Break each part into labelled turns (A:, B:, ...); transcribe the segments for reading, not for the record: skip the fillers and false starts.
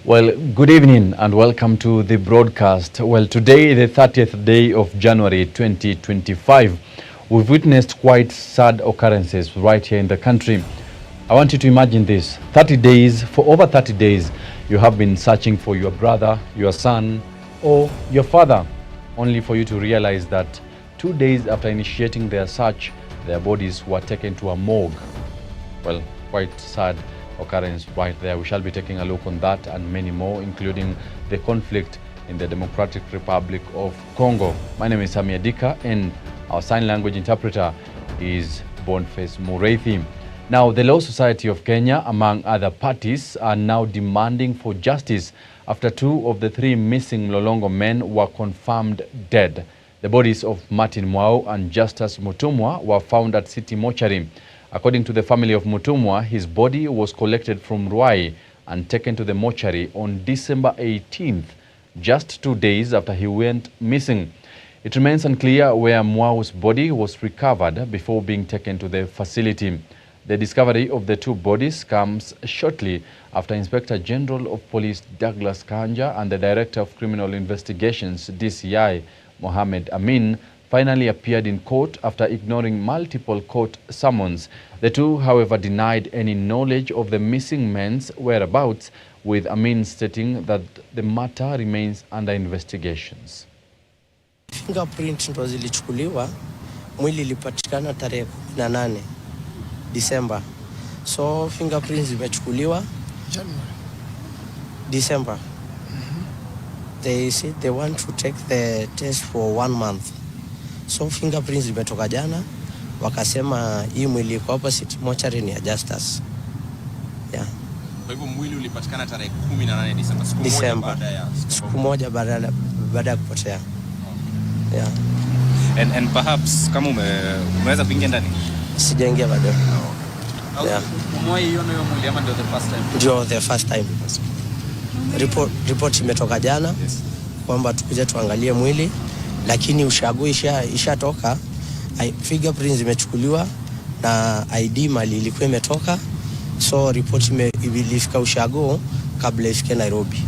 A: Well, good evening and welcome to the broadcast. Well, today, the 30th day of January 2025, we've witnessed quite sad occurrences right here in the country. I want you to imagine this. 30 days, for over 30 days, you have been searching for your brother, your son, or your father, only for you to realize that 2 days after initiating their search, their bodies were taken to a morgue. Well, quite sad occurrence right there. We shall be taking a look on that and many more, including the conflict in the Democratic Republic of Congo. My name is Sammy Adika, and our sign language interpreter is Boniface Mureithi. Now, the Law Society of Kenya, among other parties, are now demanding for justice after 2 of the 3 missing Mlolongo men were confirmed dead. The bodies of Martin Mwau and Justus Mutumwa were found at City Mortuary. According to the family of Mutumwa, his body was collected from Ruai and taken to the mortuary on December 18th, just 2 days after he went missing. It remains unclear where Mwau's body was recovered before being taken to the facility. The discovery of the 2 bodies comes shortly after Inspector General of Police Douglas Kanja and the Director of Criminal Investigations, DCI, Mohamed Amin, finally appeared in court after ignoring multiple court summons. The 2, however, denied any knowledge of the missing men's whereabouts, with Amin stating that the matter remains under investigations.
B: Fingerprint ndo zilichukuliwa, mwili ilipatikana tarehe 18 December. So fingerprints zimechukuliwa December. They said they want to take the test for 1 month. So fingerprints zimetoka jana, wakasema hii mwili iko opposite mortuary ni Justus. Yeah.
C: Kwa hivyo mwili ulipatikana tarehe 18 December,
B: siku moja baada ya kupotea.
C: Okay. Yeah. And perhaps kama umeweza kuingia ndani?
B: Sijaingia bado.
C: Okay. Yeah. Umeiona hiyo mwili ama ndio the first time?
B: Ndio the first time. Report imetoka jana. Yes. Kwamba tukuje tuangalie mwili, lakini ushago ishatoka. Fingerprints zimechukuliwa na ID mali ilikuwa imetoka, so report ilifika ushago kabla ifike Nairobi.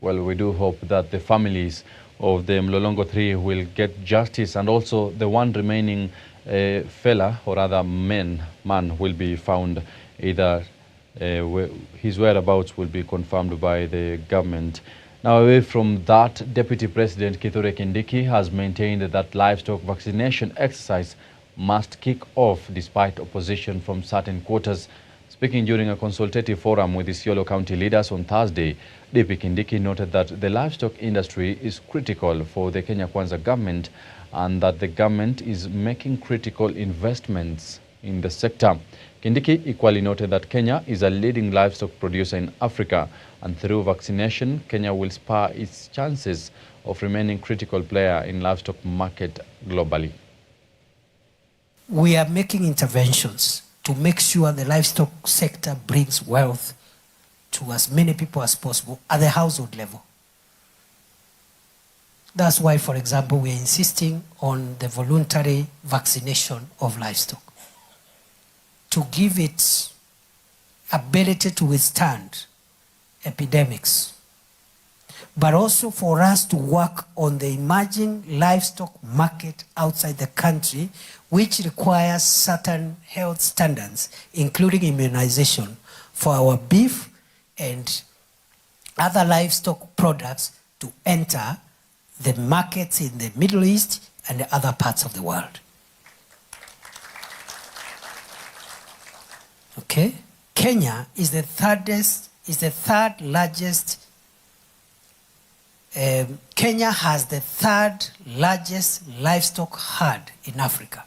A: Well, we do hope that the families of the Mlolongo 3 will get justice, and also the one remaining fella, or rather man will be found. Either his whereabouts will be confirmed by the government. Now, away from that, Deputy President Kithure Kindiki has maintained that livestock vaccination exercise must kick off despite opposition from certain quarters. Speaking during a consultative forum with Isiolo County leaders on Thursday, DP Kindiki noted that the livestock industry is critical for the Kenya Kwanza government and that the government is making critical investments in the sector. Kindiki equally noted that Kenya is a leading livestock producer in Africa, and through vaccination, Kenya will spur its chances of remaining critical player in livestock market globally.
D: We are making interventions to make sure the livestock sector brings wealth to as many people as possible at the household level. That's why, for example, we are insisting on the voluntary vaccination of livestock, to give it ability to withstand epidemics, but also for us to work on the emerging livestock market outside the country, which requires certain health standards, including immunization for our beef and other livestock products to enter the markets in the Middle East and the other parts of the world. Okay? Kenya is the third largest. Kenya has the 3rd largest livestock herd in Africa.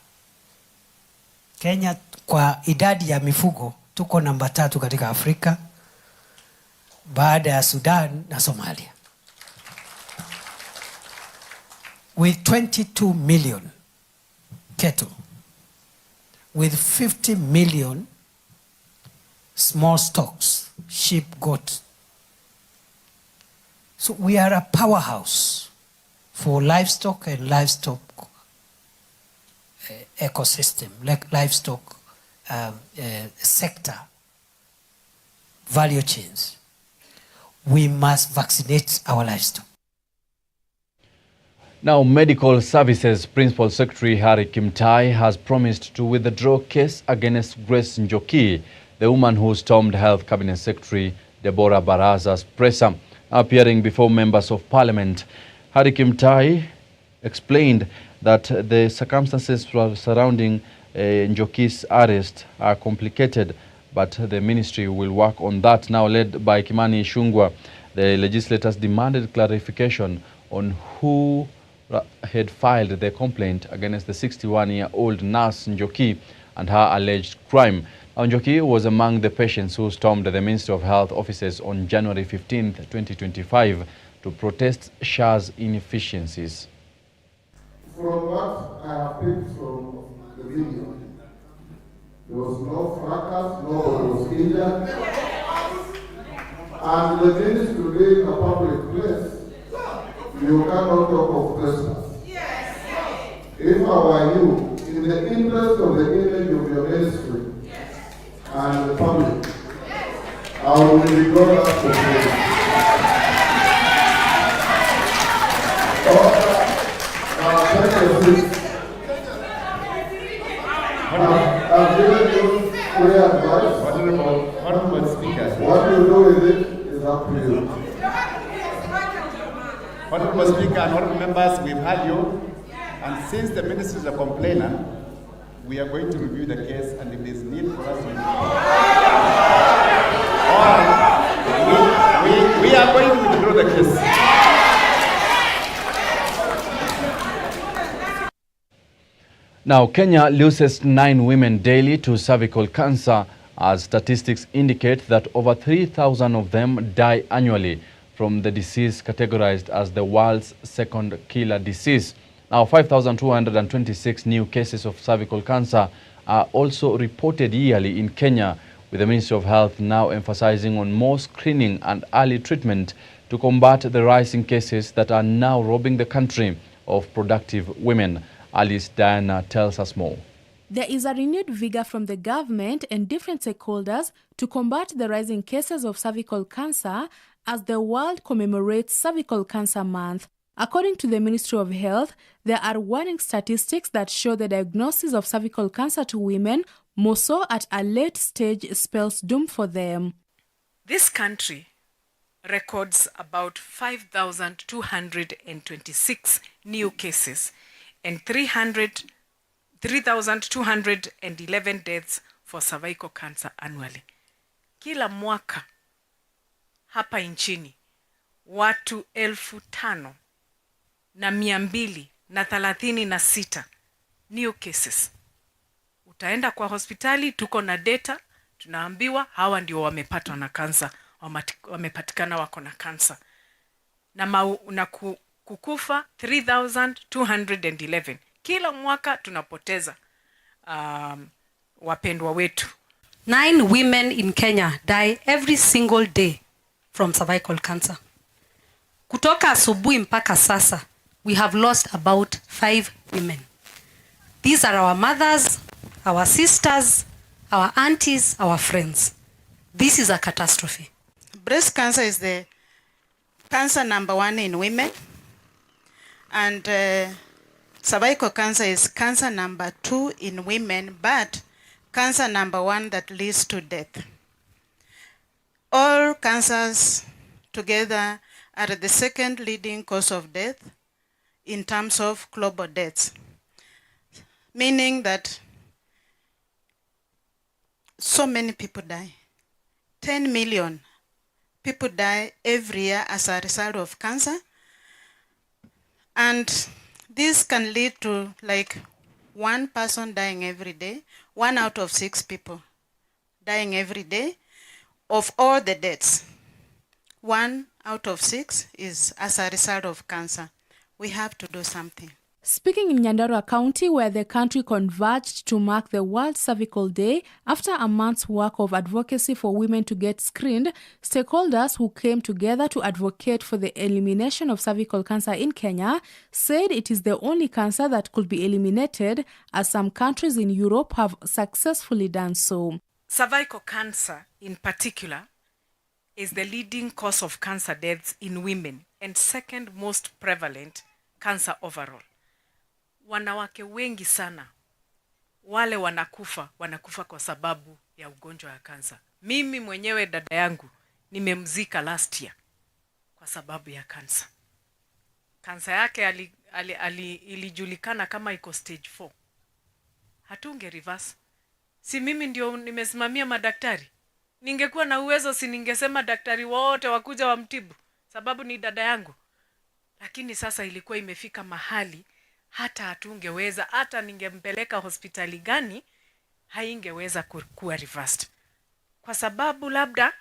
D: Kenya kwa idadi ya mifugo tuko namba 3 katika Afrika baada ya Sudan na Somalia. With 22 million cattle, with 50 million small stocks, sheep, goat. So we are a powerhouse for livestock and livestock ecosystem, like livestock sector value chains. we must vaccinate our livestock.
A: Now, Medical Services Principal Secretary Harry Kimtai has promised to withdraw case against Grace Njoki, the woman who stormed Health Cabinet Secretary Deborah Baraza's presser. Appearing before members of Parliament, Harry Kimtai explained that the circumstances surrounding Njoki's arrest are complicated, but the ministry will work on that. Now led by Kimani Ichung'wah, the legislators demanded clarification on who had filed the complaint against the 61-year-old nurse Njoki and her alleged crime. Now, Njoki was among the patients who stormed the Ministry of Health offices on January 15, 2025 to protest SHA's inefficiencies.
E: From what I have picked from the video, there was no fracas, nobody was injured. And the ministry being a public place, you cannot talk of trespass. If I were you, in the interest of the image of your ministry and the public, I will withdraw that proposal. I've given you clear advice.
F: Honorable Speaker.
E: What you do with it is up to you.
F: Honorable Speaker and honorable members, we've heard you, and since the minister is a complainant, we are going to review the case, and if there is need for us to we are going to withdraw the case.
A: Now, Kenya loses 9 women daily to cervical cancer, as statistics indicate that over 3,000 of them die annually from the disease categorized as the world's second killer disease. Now, 5,226 new cases of cervical cancer are also reported yearly in Kenya, with the Ministry of Health now emphasizing on more screening and early treatment to combat the rising cases that are now robbing the country of productive women. Alice Diana tells us more.
G: There is a renewed vigor from the government and different stakeholders to combat the rising cases of cervical cancer as the world commemorates Cervical Cancer Month. According to the Ministry of Health, there are warning statistics that show the diagnosis of cervical cancer to women, more so at a late stage, spells doom for them. This country records about 5,226 new cases and 3,211 deaths for cervical cancer annually. Kila mwaka hapa nchini watu 5,236 new cases. Utaenda kwa hospitali, tuko na data, tunaambiwa hawa ndio wamepatwa na kansa, wamepatikana wako na kansa. Na kukufa 3,211. Kila mwaka tunapoteza wapendwa wetu.
H: 9 women in Kenya die every single day from cervical cancer. Kutoka asubuhi mpaka sasa, we have lost about 5 women. These are our mothers, our sisters, our aunties, our friends. This is a catastrophe.
I: Breast cancer is the cancer number 1 in women, and cervical cancer is cancer number 2 in women, but cancer number 1 that leads to death. All cancers together are the second leading cause of death in terms of global deaths, meaning that so many people die. 10 million people die every year as a result of cancer, and this can lead to like 1 person dying every day, 1 out of 6 people dying every day. Of all the deaths, 1 out of 6 is as a result of cancer. We have to do something.
G: Speaking in Nyandarua County, where the country converged to mark the World Cervical Day after a month's work of advocacy for women to get screened, stakeholders who came together to advocate for the elimination of cervical cancer in Kenya said it is the only cancer that could be eliminated, as some countries in Europe have successfully done so. Cervical cancer in particular
J: is the leading cause of cancer deaths in women and second most prevalent cancer overall. Wanawake wengi sana wale wanakufa kwa sababu ya ugonjwa ya kansa. Mimi mwenyewe dada yangu nimemzika last year kwa sababu ya kansa. Kansa yake ilijulikana kama iko stage 4. Hatunge reverse. Si mimi ndio nimesimamia madaktari. Ningekuwa na uwezo si ningesema daktari wote wakuja wamtibu sababu ni dada yangu. Lakini sasa ilikuwa imefika mahali hata hatungeweza, hata ningempeleka hospitali gani haingeweza kuwa reversed. Kwa sababu labda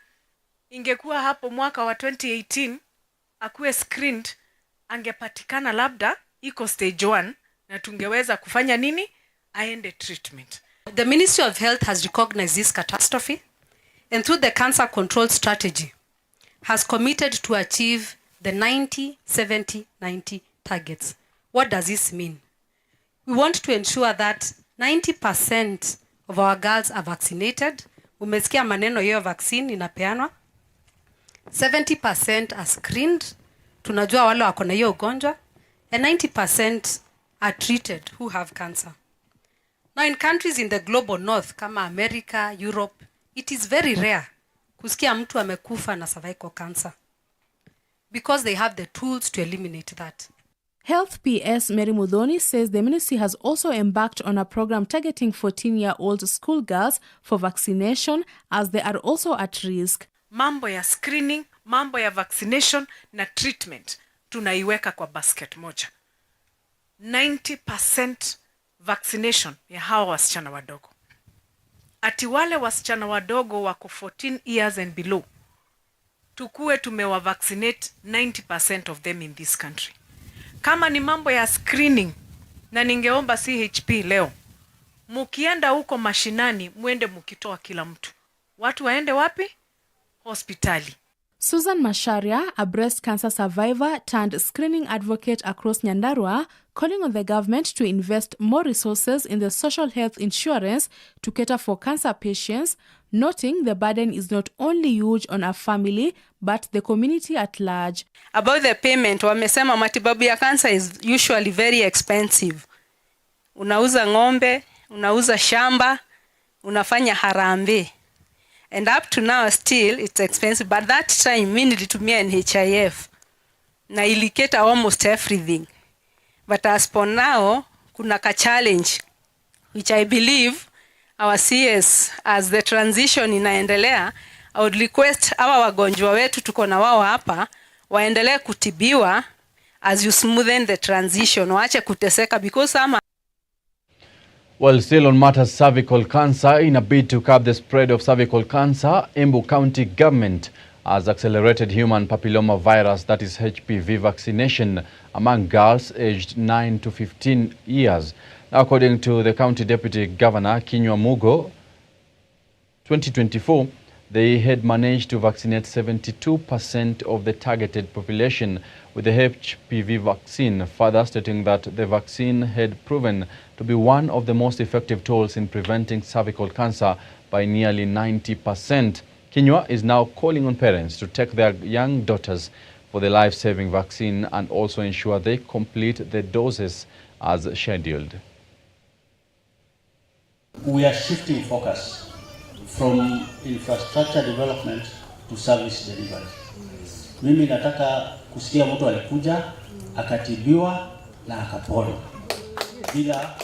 J: ingekuwa hapo mwaka wa 2018 akuwe screened, angepatikana labda iko stage 1 na tungeweza kufanya nini? Aende treatment.
H: The Ministry of Health has recognized this catastrophe and through the cancer control strategy has committed to achieve the 90-70-90 targets. What does this mean? We want to ensure that 90% of our girls are vaccinated. Umesikia maneno hiyo vaccine inapeanwa. 70% are screened. Tunajua wale wako na hiyo ugonjwa. And 90% are treated who have cancer. Now in countries in the global north kama America, Europe, it is very rare kusikia mtu amekufa na cervical cancer because they have the tools to eliminate that.
G: Health PS Mary Mudhoni says the ministry has also embarked on a program targeting 14-year-old schoolgirls for vaccination as they are also at risk.
J: Mambo ya screening, mambo ya vaccination na treatment tunaiweka kwa basket moja. 90% vaccination ya hawa wasichana wadogo. Ati wale wasichana wadogo wako 14 years and below, tukue tumewa vaccinate 90% of them in this country. Kama ni mambo ya screening, na ningeomba CHP leo, mukienda huko mashinani, muende mukitoa kila mtu. Watu waende wapi? Hospitali.
G: Susan Masharia, a breast cancer survivor turned screening advocate across Nyandarua, calling on the government to invest more resources in the social health insurance to cater for cancer patients, noting the burden is not only huge on a family, but the community at large.
K: About the payment, wamesema matibabu ya cancer is usually very expensive. Unauza ng'ombe, unauza shamba, unafanya harambee. And up to now still it's expensive, but that time mimi nilitumia NHIF na iliketa almost everything. But as for now kuna ka challenge which I believe our CS as the transition inaendelea, I would request hawa wagonjwa wetu tuko na wao hapa waendelee kutibiwa as you smoothen the transition, waache kuteseka because some.
A: Well, still on matters cervical cancer, in a bid to curb the spread of cervical cancer, Embu County government has accelerated human papilloma virus, that is HPV, vaccination among girls aged 9 to 15 years. Now, according to the county deputy governor, Kinyua Mugo, 2024, they had managed to vaccinate 72% of the targeted population with the HPV vaccine, further stating that the vaccine had proven to be one of the most effective tools in preventing cervical cancer by nearly 90%. Kinyua is now calling on parents to take their young daughters for the life-saving vaccine and also ensure they complete the doses as scheduled.
L: We are shifting focus from infrastructure development to service delivery. Mimi nataka kusikia mtu alikuja akatibiwa na akapona bila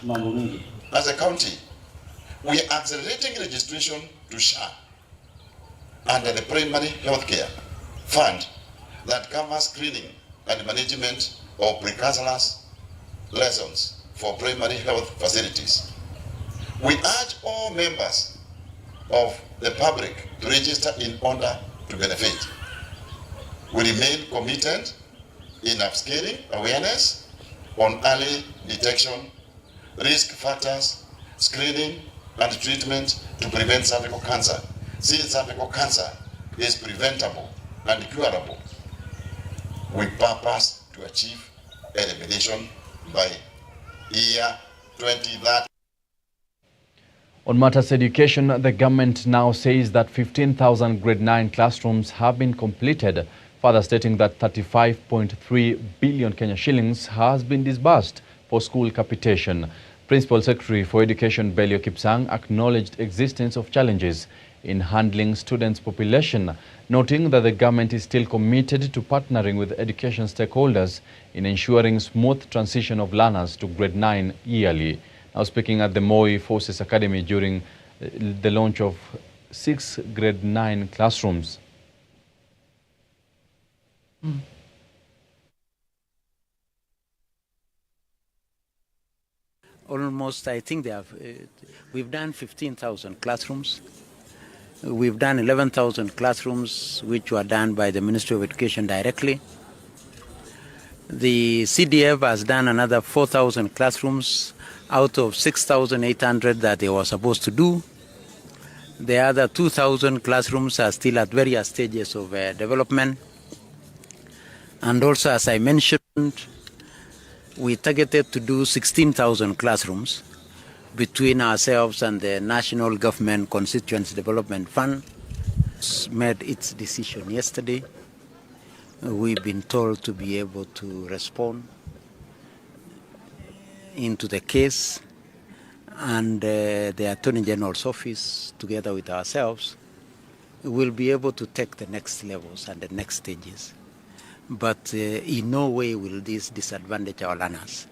L: mambo mingi.
M: As a county, we are accelerating registration to SHA under the Primary Healthcare Fund that covers screening and management of precancerous lesions for primary health facilities. We urge all members of the public to register in order to benefit. We remain committed in upscaling awareness on early detection, risk factors, screening, and treatment to prevent cervical cancer. Since cervical cancer is preventable and curable, we purpose to achieve elimination by year 2030.
A: On matters education, the government now says that 15,000 grade 9 classrooms have been completed, further stating that 35.3 billion Kenya shillings has been disbursed for school capitation. Principal Secretary for Education Belio Kipsang acknowledged existence of challenges in handling students' population, noting that the government is still committed to partnering with education stakeholders in ensuring smooth transition of learners to grade 9 yearly. Now speaking at the Moi Forces Academy during the launch of 6 grade 9 classrooms.
N: Almost, I think we've done 15,000 classrooms. We've done 11,000 classrooms, which were done by the Ministry of Education directly. The CDF has done another 4,000 classrooms out of 6,800 that they were supposed to do. The other 2,000 classrooms are still at various stages of development. And also, as I mentioned, we targeted to do 16,000 classrooms between ourselves and the National Government Constituency Development Fund. It's made its decision yesterday. We've been told to be able to respond into the case, and the Attorney General's office, together with ourselves, will be able to take the next levels and the next stages. But in no way will this disadvantage our learners,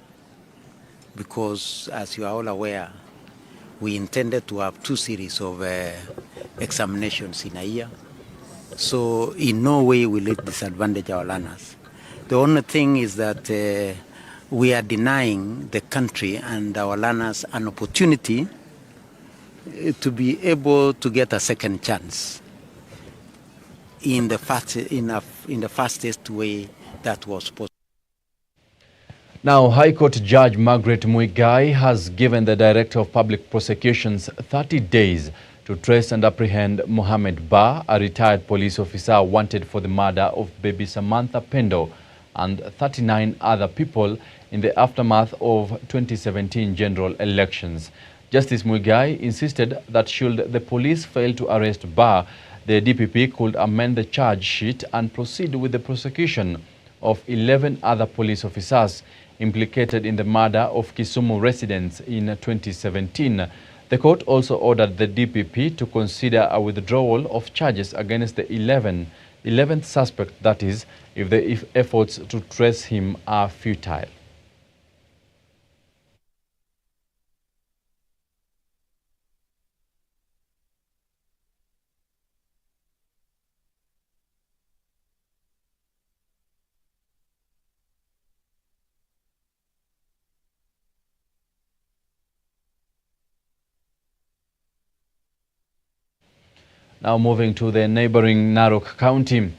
N: because as you are all aware, we intended to have 2 series of examinations in a year. So in no way will it disadvantage our learners. The only thing is that we are denying the country and our learners an opportunity to be able to get a second chance in the fastest way that was possible.
A: Now, High Court Judge Margaret Muigai has given the Director of Public Prosecutions 30 days to trace and apprehend Mohammed Ba, a retired police officer wanted for the murder of baby Samantha Pendo and 39 other people in the aftermath of 2017 general elections. Justice Muigai insisted that should the police fail to arrest Ba, the DPP could amend the charge sheet and proceed with the prosecution of 11 other police officers implicated in the murder of Kisumu residents in 2017. The court also ordered the DPP to consider a withdrawal of charges against the 11th suspect, that is, if the efforts to trace him are futile. Now moving to the neighboring Narok County.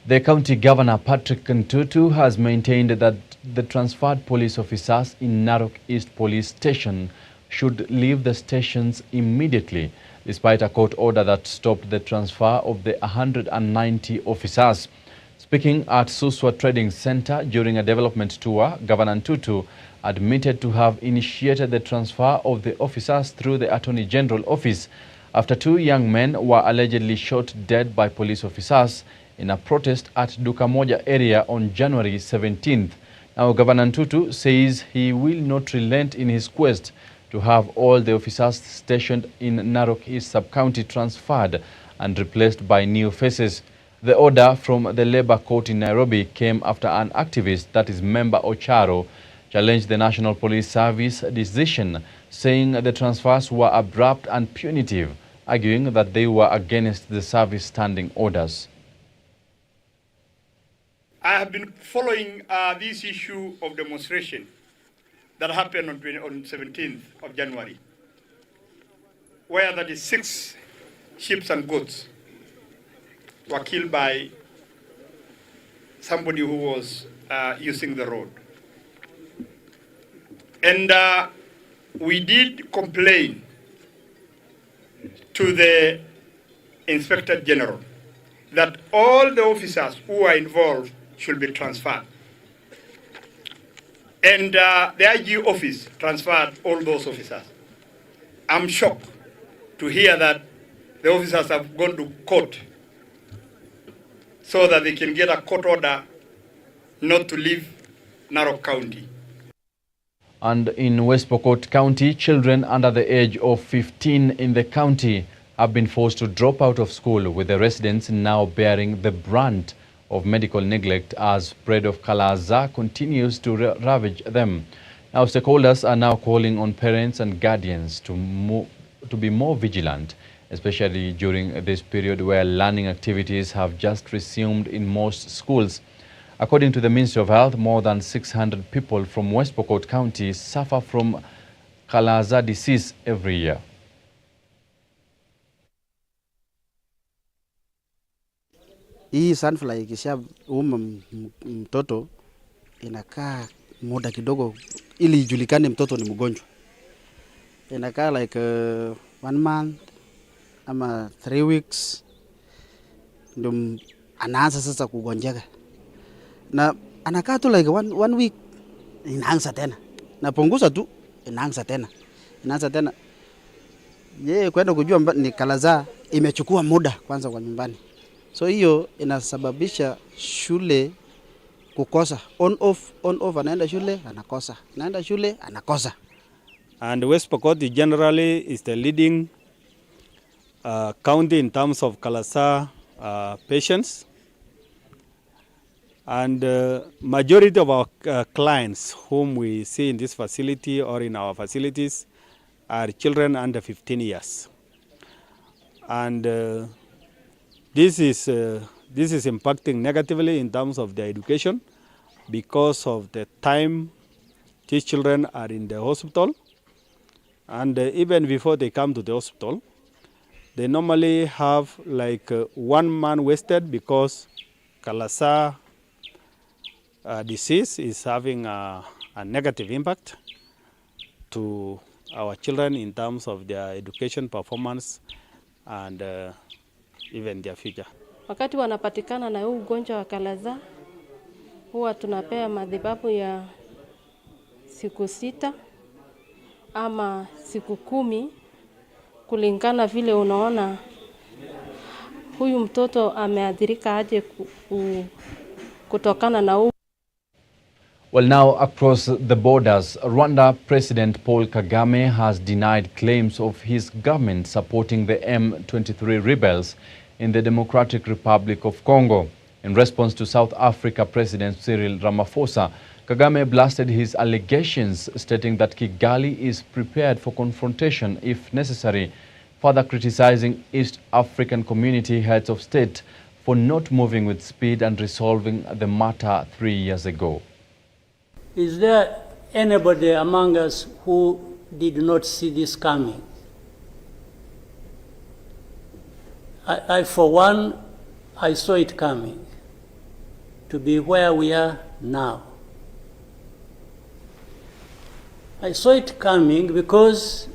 A: The County Governor Patrick Ntutu has maintained that the transferred police officers in Narok East Police Station should leave the stations immediately, despite a court order that stopped the transfer of the 190 officers. Speaking at Suswa Trading Center during a development tour, Governor Ntutu admitted to have initiated the transfer of the officers through the Attorney General Office after 2 young men were allegedly shot dead by police officers in a protest at Dukamoja area on January 17th. Now, Governor Ntutu says he will not relent in his quest to have all the officers stationed in Narok East Sub-County transferred and replaced by new faces. The order from the Labour Court in Nairobi came after an activist, that is Member Ocharo, challenged the National Police Service decision, saying the transfers were abrupt and punitive, arguing that they were against the service standing orders.
O: I have been following this issue of demonstration that happened on 17th of January, where 36 sheep and goats were killed by somebody who was using the road. And we did complain to the Inspector General that all the officers who are involved should be transferred. And the IG office transferred all those officers. I'm shocked to hear that the officers have gone to court so that they can get a court order not to leave Narok County.
A: And in West Pokot County, children under the age of 15 in the county have been forced to drop out of school, with the residents now bearing the brunt of medical neglect as spread of Kala-Azar continues to ravage them. Now, stakeholders are now calling on parents and guardians to be more vigilant, especially during this period where learning activities have just resumed in most schools. According to the Ministry of Health, more than 600 people from West Pokot County suffer from Kala-Azar disease every year.
P: Hii sunfly ikisha mtoto inakaa muda kidogo ili ijulikane mtoto ni mgonjwa. Inakaa like 1 month ama 3 weeks ndio anaanza sasa kugonjeka. Na anakaa tu like one week inaanza tena. Napunguza tu inaanza tena. Inaanza tena. Yeye kwenda kujua ni Kala-Azar imechukua muda kwanza kwa nyumbani. So hiyo inasababisha shule kukosa on off anaenda shule anakosa. Anaenda shule anakosa.
Q: And West Pokot generally is the leading county in terms of Kala-Azar patients. And majority of our clients whom we see in this facility or in our facilities are children under 15 years. And this is impacting negatively in terms of their education because of the time these children are in the hospital. And even before they come to the hospital, they normally have like 1 month wasted because Kala-Azar disease is having a negative impact to our children in terms of their education performance and even their future.
R: Wakati wanapatikana na huu ugonjwa wa Kala-Azar, huwa tunapea matibabu ya siku 6 ama siku 10 kulingana vile unaona huyu mtoto ameathirika aje kutokana na huu.
A: Well, now across the borders, Rwanda President Paul Kagame has denied claims of his government supporting the M23 rebels in the Democratic Republic of Congo. In response to South Africa President Cyril Ramaphosa, Kagame blasted his allegations, stating that Kigali is prepared for confrontation if necessary, further criticizing East African community heads of state for not moving with speed and resolving the matter 3 years ago.
S: Is there anybody among us who did not see this coming? I for one, I saw it coming to be where we are now. I saw it coming because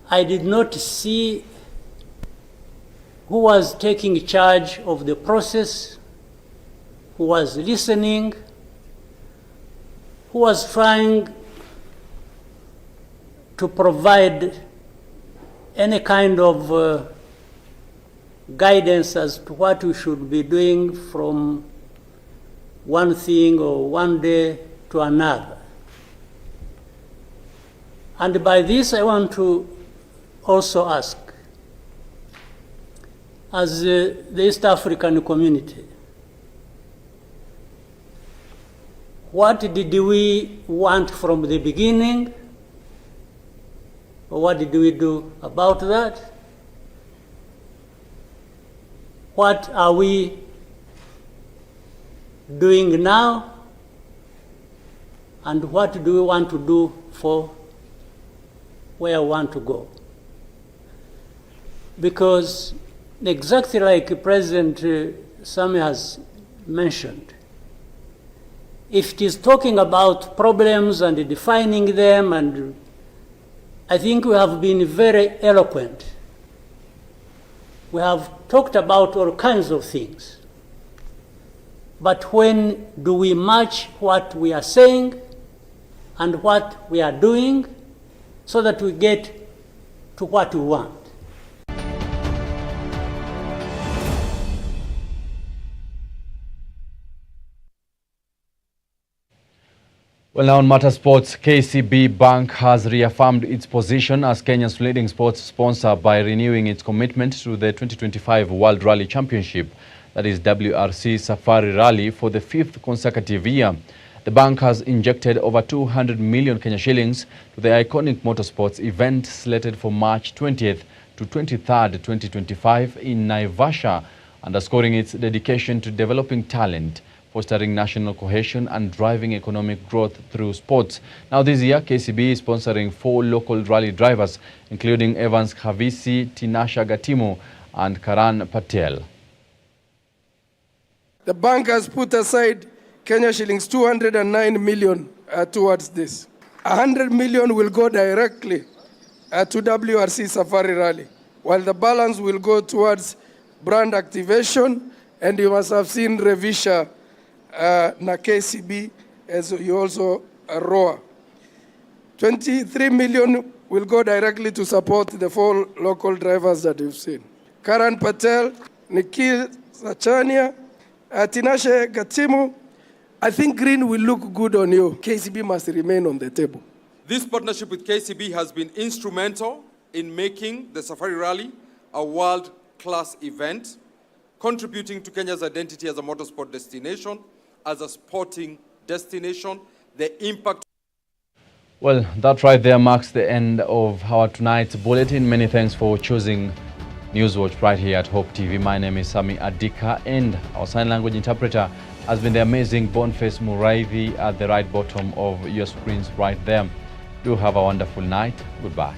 S: I did not see who was taking charge of the process, who was listening, who was trying to provide any kind of guidance as to what we should be doing from one thing or one day to another. And by this I want to also ask, as the East African community, what did we want from the beginning? Or what did we do about that? What are we doing now? And what do we want to do for where we want to go? Because exactly like President Sammy has mentioned, if it is talking about problems and defining them, and I think we have been very eloquent. We have talked about all kinds of things. But when do we match what we are saying and what we are doing so that we get to what we want.
A: Well, now on Matter Sports, KCB Bank has reaffirmed its position as Kenya's leading sports sponsor by renewing its commitment to the 2025 World Rally Championship, that is WRC Safari Rally, for the 5th consecutive year. The bank has injected over 200 million Kenya shillings to the iconic motorsports event slated for March 20th to 23rd, 2025 in Naivasha, underscoring its dedication to developing talent, fostering national cohesion and driving economic growth through sports. Now this year, KCB is sponsoring 4 local rally drivers, including Evans Khavisi, Tinasha Gatimu and Karan Patel.
T: The bank has put aside Kenya shillings 209 million towards this. 100 million will go directly to WRC Safari Rally, while the balance will go towards brand activation, and you must have seen Revisha na KCB, as you also ROA. 23 million will go directly to support the 4 local drivers that you've seen. Karan Patel, Nikhil Sachania, Tinashe Gatimu. I think green will look good on you. KCB must remain on the table.
U: This partnership with KCB has been instrumental in making the Safari Rally a world-class event, contributing to Kenya's identity as a motorsport destination, as a sporting destination, the impact.
A: Well, that right there marks the end of our tonight's bulletin. Many thanks for choosing Newswatch right here at Hope TV. My name is Sammy Adika, and our sign language interpreter has been the amazing Boniface Muraithi at the right bottom of your screens right there. Do have a wonderful night. Goodbye.